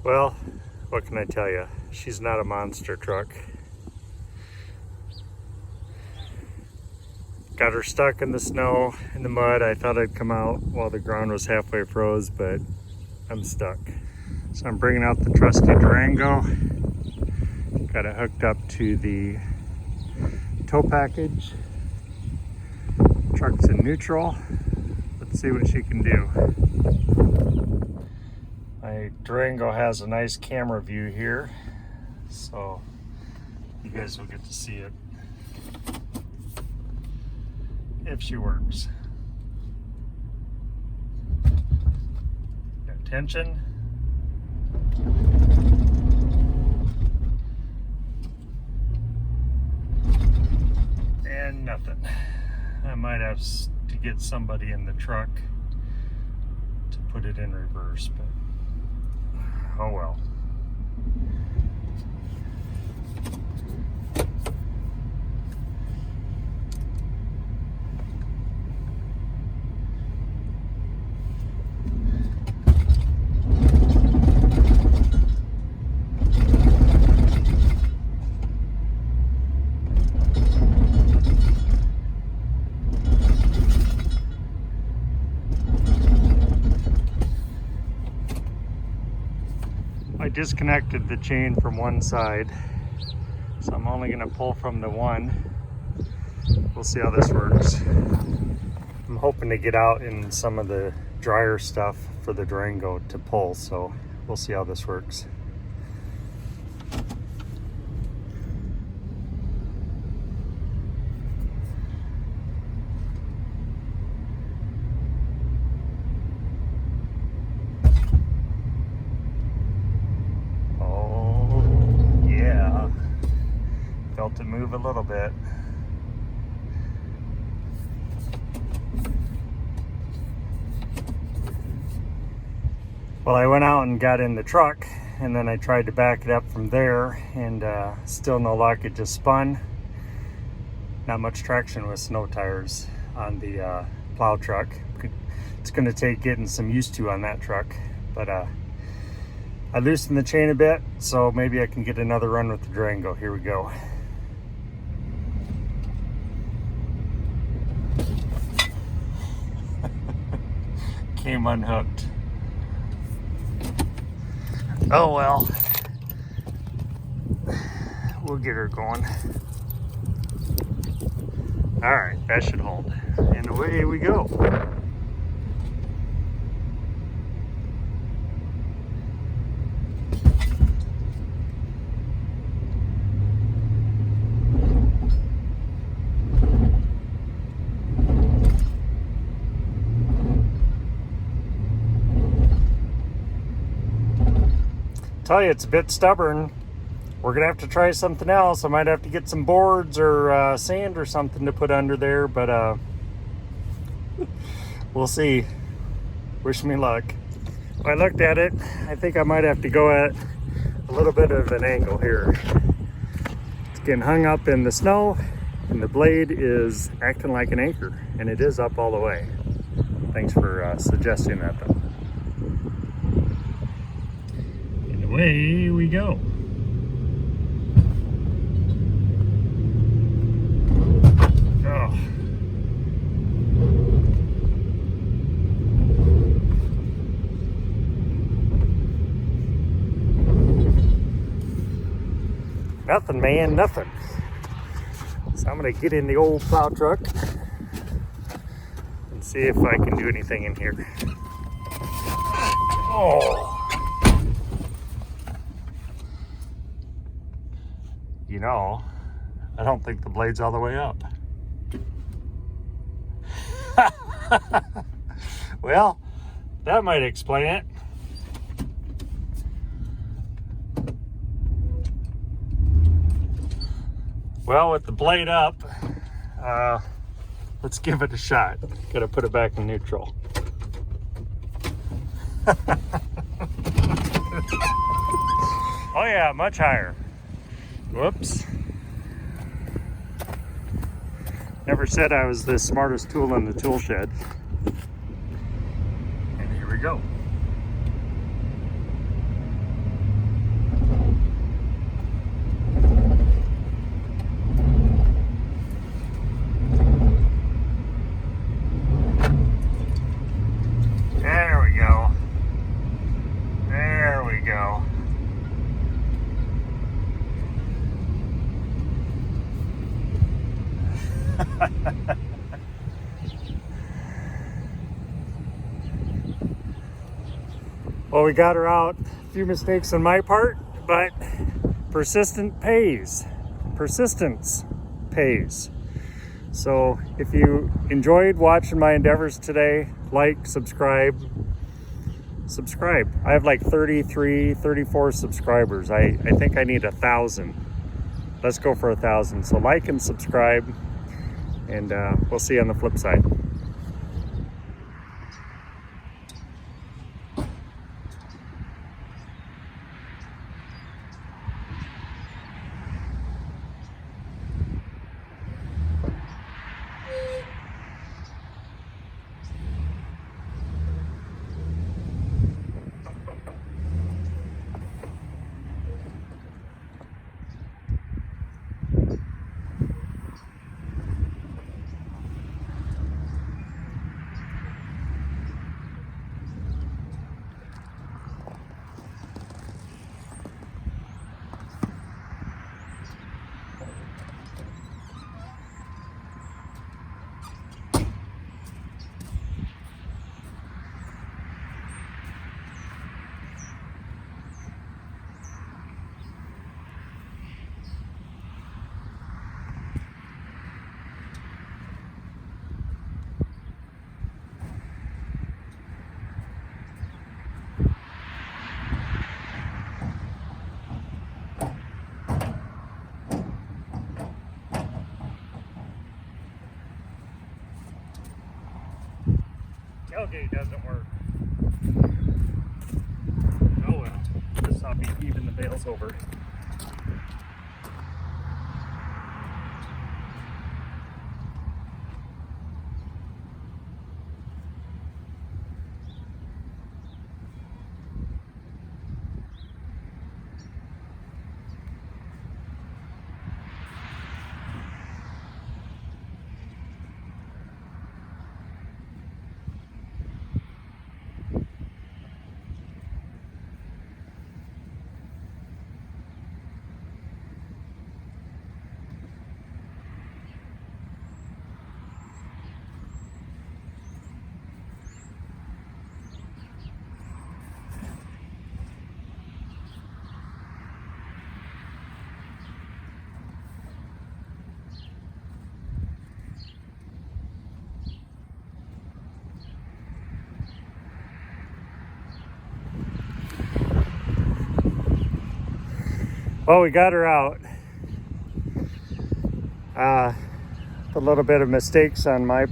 Well, what can I tell you? She's not a monster truck. Got her stuck in the snow, in the mud. I thought I'd come out while the ground was halfway froze, but I'm stuck. So I'm bringing out the trusty Durango. Got it hooked up to the tow package. Truck's in neutral. Let's see what she can do. My Durango has a nice camera view here, so you guys will get to see it if she works. Got tension. And nothing. I might have to get somebody in the truck to put it in reverse, but oh well. I disconnected the chain from one side, so I'm only going to pull from the one. We'll see how this works. I'm hoping to get out in some of the drier stuff for the Durango to pull, so we'll see how this works. Felt it move a little bit. Well, I went out and got in the truck, and then I tried to back it up from there, and still no luck. It just spun. Not much traction with snow tires on the plow truck. It's going to take getting some used to on that truck, but I loosened the chain a bit, so maybe I can get another run with the Durango. Here we go. Came unhooked. Oh well. We'll get her going. Alright, that should hold. And away we go. Tell you, it's a bit stubborn. We're gonna have to try something else. I might have to get some boards or sand or something to put under there, but we'll see. Wish me luck. When I looked at it, I think I might have to go at a little bit of an angle here. It's getting hung up in the snow, and the blade is acting like an anchor, and it is up all the way. Thanks for suggesting that, though. Away we go. Oh. Nothing, man, nothing. So I'm gonna get in the old plow truck and see if I can do anything in here. Oh. You know, I don't think the blade's all the way up. Well, that might explain it. Well, with the blade up, let's give it a shot. Gotta put it back in neutral. Oh yeah, much higher. Whoops. Never said I was the smartest tool in the tool shed. And here we go. Well, we got her out. A few mistakes on my part, but persistent pays. Persistence pays. So if you enjoyed watching my endeavors today, like, subscribe. I have like 33, 34 subscribers. I think I need 1,000. Let's go for 1,000. So like and subscribe, and we'll see you on the flip side. Tailgate doesn't work. Oh well, guess I'll be heaving the bales over. Well, we got her out. A little bit of mistakes on my